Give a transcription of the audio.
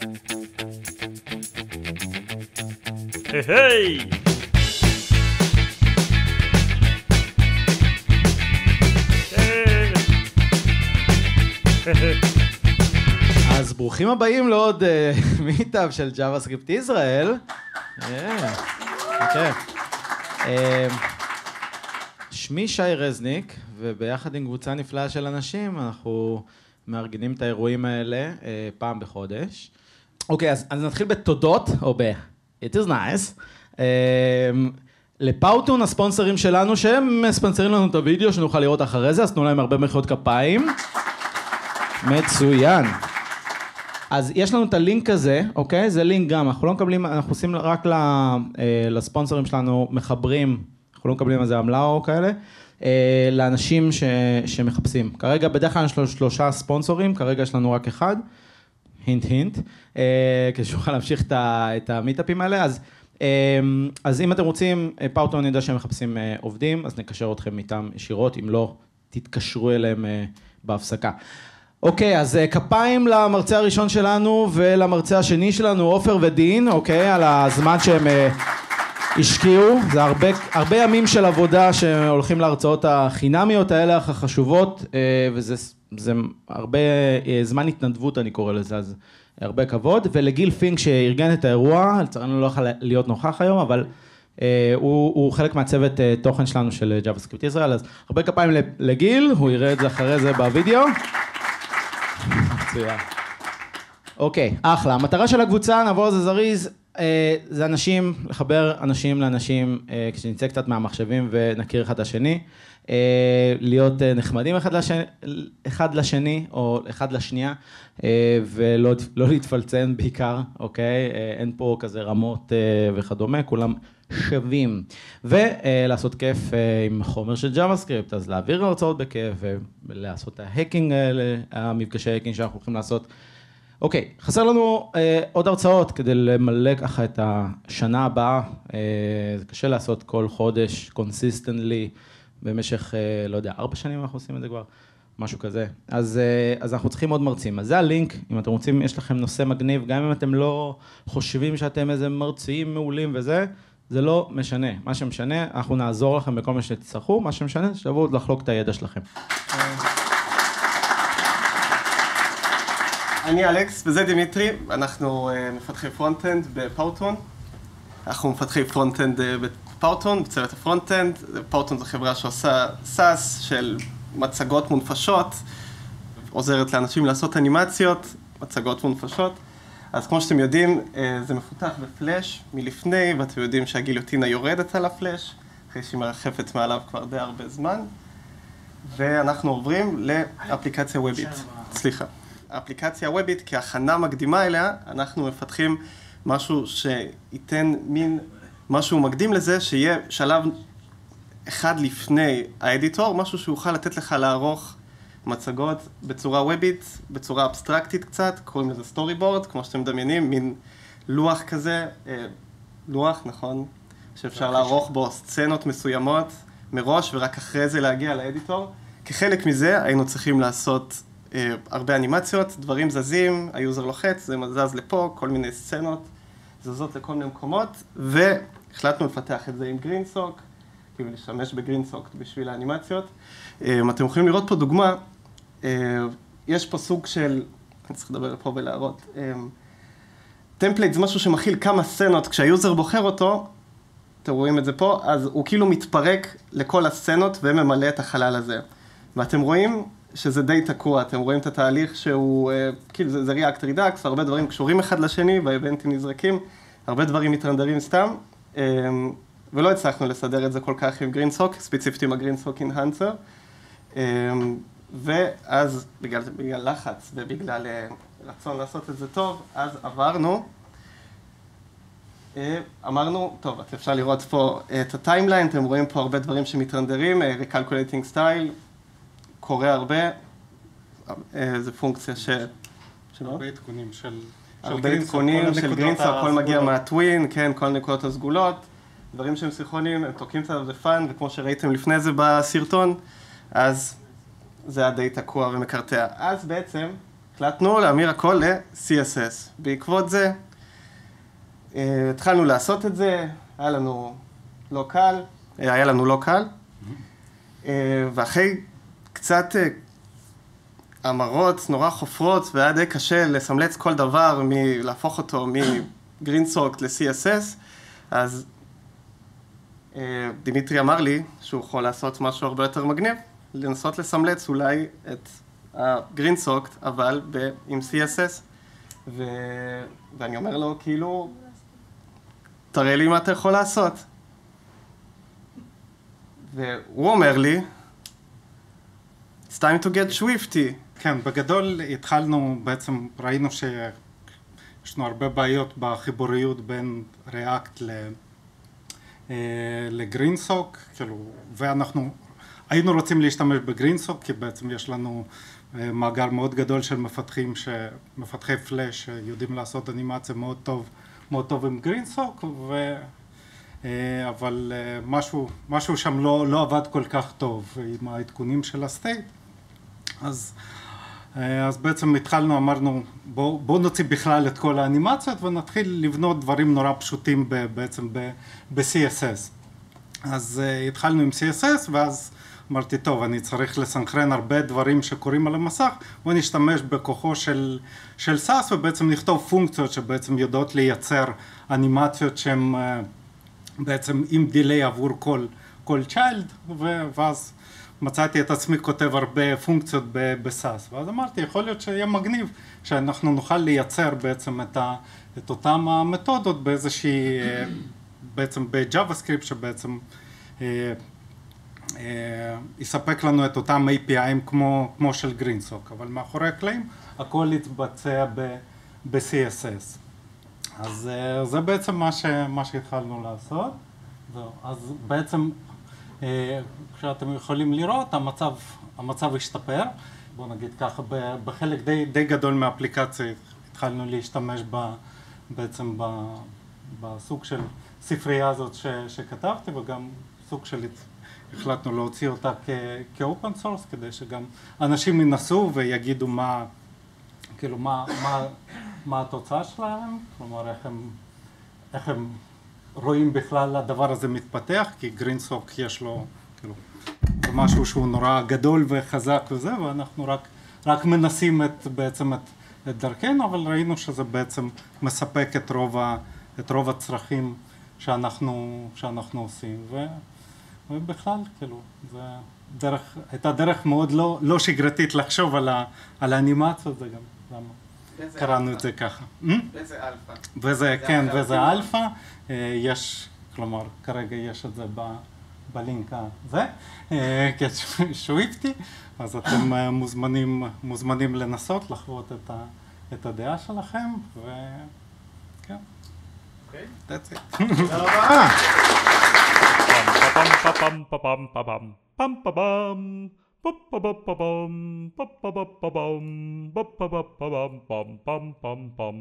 היי! אז ברוכים הבאים לעוד מיטאפ של JavaScript ישראל. שמי שי רזניק, וביחד עם קבוצה נפלאה של אנשים, אנחנו מארגנים את האירועים האלה פעם בחודש. אוקיי, אז נתחיל בתודות, או It is nice. לפאוטון, הספונסרים שלנו, שהם ספונסרים לנו את הוידאו, שנוכל לראות אחרי זה, אז תנו להם הרבה מחיאות כפיים. מצוין. אז יש לנו את הלינק הזה, אוקיי? זה לינק גם, אנחנו לא מקבלים, אנחנו עושים רק לספונסרים שלנו מחברים, אנחנו לא מקבלים איזה עמלה או כאלה, לאנשים שמחפשים. כרגע בדרך כלל יש לנו 3 ספונסורים, כרגע יש לנו רק אחד, הינט, כדי שנוכל להמשיך את המיטאפים האלה. אז אם אתם רוצים, פאוטון יודע שהם מחפשים עובדים, אז נקשר אתכם איתם ישירות, אם לא, תתקשרו אליהם בהפסקה. אוקיי, אז כפיים למרצה הראשון שלנו ולמרצה השני שלנו, עופר ודין, אוקיי, על הזמן שהם השקיעו. זה הרבה ימים של עבודה שהולכים להרצאות החינמיות האלה, החשובות, וזה הרבה זמן התנדבות, אני קורא לזה, אז הרבה כבוד. ולגיל פינק שארגן את האירוע, לצערנו לא יכול להיות נוכח היום, אבל הוא חלק מהצוות תוכן שלנו של JavaScript ישראל, אז הרבה כפיים לגיל, הוא יראה את זה אחרי זה בווידאו. אוקיי, אחלה. המטרה של הקבוצה, נעבור על זה זריז, זה אנשים, לחבר אנשים לאנשים, כשנצא קצת מהמחשבים ונכיר אחד לשני, להיות נחמדים אחד לשני או אחד לשנייה, ולא להתפלצן בעיקר, אוקיי? אין פה כזה רמות וכדומה, כולם שווים. ולעשות כיף עם חומר של JavaScript, אז להעביר הרצאות בכיף ולעשות את ההקינג האלה, המפגשי ההקינג שאנחנו הולכים לעשות. אוקיי, חסר לנו עוד הרצאות כדי למלא ככה את השנה הבאה. זה קשה לעשות כל חודש, consistently, במשך, לא יודע, 4 שנים אנחנו עושים את זה כבר, משהו כזה. אז אנחנו צריכים עוד מרצים. אז זה הלינק, אם אתם רוצים, יש לכם נושא מגניב, גם אם אתם לא חושבים שאתם איזה מרצים מעולים וזה, זה לא משנה. מה שמשנה, אנחנו נעזור לכם בכל מה שתצטרכו, מה שמשנה, שתבואו לחלוק את הידע שלכם. אני אלכס, וזה דימיטרי, אנחנו מפתחי פרונט-אנד בפאוטון. אנחנו מפתחי פרונט-אנד בפאוטון, בצוות הפרונט-אנד. פאוטון זו חברה שעושה סאס של מצגות מונפשות, עוזרת לאנשים לעשות אנימציות, מצגות מונפשות. אז כמו שאתם יודעים, זה מפותח בפלאש מלפני, ואתם יודעים שהגיליוטינה יורדת על הפלאש, אחרי שהיא מרחפת מעליו כבר די הרבה זמן. ואנחנו עוברים לאפליקציה וובית. סליחה. האפליקציה הוובית, כהכנה מקדימה אליה, אנחנו מפתחים משהו שייתן מין משהו מקדים לזה, שיהיה שלב אחד לפני האדיטור, משהו שיוכל לתת לך לערוך מצגות בצורה וובית, בצורה אבסטרקטית קצת, קוראים לזה סטורי בורד, כמו שאתם מדמיינים, מין לוח כזה, לוח, נכון, שאפשר לערוך בו סצנות מסוימות מראש, ורק אחרי זה להגיע לאדיטור. כחלק מזה היינו צריכים לעשות הרבה אנימציות, דברים זזים, היוזר לוחץ, זה זז לפה, כל מיני סצנות זזות לכל מיני מקומות, והחלטנו לפתח את זה עם גרינסוק, כאילו לשמש בגרינסוק בשביל האנימציות. אתם יכולים לראות פה דוגמה, יש פה סוג של, אני צריך לדבר פה ולהראות, טמפלייט זה משהו שמכיל כמה סצנות, כשהיוזר בוחר אותו, אתם רואים את זה פה, אז הוא כאילו מתפרק לכל הסצנות וממלא את החלל הזה. ואתם רואים שזה די תקוע, אתם רואים את התהליך שהוא, כאילו זה React Redux, הרבה דברים קשורים אחד לשני, והאבנטים נזרקים, הרבה דברים מתרנדרים סתם, ולא הצלחנו לסדר את זה כל כך עם גרינסוק, ספציפית עם הגרינסוק אינהנסר, ואז בגלל לחץ ובגלל רצון לעשות את זה טוב, אז אמרנו, טוב, אפשר לראות פה את הטיימליין, אתם רואים פה הרבה דברים שמתרנדרים, Recalculating Style, קורה הרבה, זה פונקציה הרבה עדכונים של גרינסוק, הכל מגיע מהטווין, כן, כל הנקודות הסגולות, דברים שהם סיכונים, הם תוקעים קצת זה פאן, וכמו שראיתם לפני זה בסרטון, אז זה היה די תקוע ומקרטע. אז בעצם החלטנו להמיר הכל ל-CSS. בעקבות זה, התחלנו לעשות את זה, היה לנו לא קל, ואחרי קצת אמרות נורא חופרות, והיה די קשה לסמלץ כל דבר, להפוך אותו מגרינסוקט ל-CSS, אז דימיטרי אמר לי שהוא יכול לעשות משהו הרבה יותר מגניב, לנסות לסמלץ אולי את הגרינסוקט, אבל עם CSS, ואני אומר לו, כאילו, תראה לי מה אתה יכול לעשות. והוא אומר לי, It's time to get swifty. כן, בגדול התחלנו, בעצם ראינו שיש לנו הרבה בעיות בחיבוריות בין React לגרינסוק, כאילו, ואנחנו היינו רוצים להשתמש בגרינסוק, כי בעצם יש לנו מאגר מאוד גדול של מפתחי פלאש שיודעים לעשות אנימציה מאוד טוב עם גרינסוק, אבל משהו שם לא עבד כל כך טוב עם העדכונים של הסטייט. אז בעצם התחלנו, אמרנו, בואו נוציא בכלל את כל האנימציות ונתחיל לבנות דברים נורא פשוטים בעצם ב-CSS. אז התחלנו עם CSS, ואז אמרתי, טוב, אני צריך לסנכרן הרבה דברים שקורים על המסך, ונשתמש בכוחו של SAS, ובעצם נכתוב פונקציות שבעצם יודעות לייצר אנימציות שהן בעצם עם דיליי עבור כל child, ואז מצאתי את עצמי כותב הרבה פונקציות ב-SAS, ואז אמרתי, יכול להיות שיהיה מגניב שאנחנו נוכל לייצר בעצם את אותם המתודות באיזושהי, בעצם ב-JavaScript שבעצם יספק לנו את אותם API'ים כמו של גרינסוק, אבל מאחורי הקלעים הכל יתבצע ב-CSS. אז זה בעצם מה שהתחלנו לעשות. אז בעצם כשאתם יכולים לראות, המצב השתפר. בוא נגיד ככה, בחלק די גדול מהאפליקציה התחלנו להשתמש בעצם בסוג של ספרייה הזאת שכתבתי, וגם סוג של החלטנו להוציא אותה כאופן סורס, כדי שגם אנשים ינסו ויגידו מה התוצאה שלהם, כלומר איך הם רואים בכלל הדבר הזה מתפתח, כי גרינסוק יש לו, כאילו, זה משהו שהוא נורא גדול וחזק וזה, ואנחנו רק מנסים בעצם את דרכנו, אבל ראינו שזה בעצם מספק את רוב הצרכים שאנחנו עושים, ובכלל, כאילו, הייתה דרך מאוד לא שגרתית לחשוב על האנימציות, זה גם, למה קראנו את זה ככה. וזה אלפא. וזה אלפא, יש, כלומר, כרגע יש את זה בלינק הזה, שוויפטי, אז אתם מוזמנים לנסות לחוות את הדעה שלכם, וכן. אוקיי. That's it. תודה רבה. Pam pam pam pam pam pam pam pam pam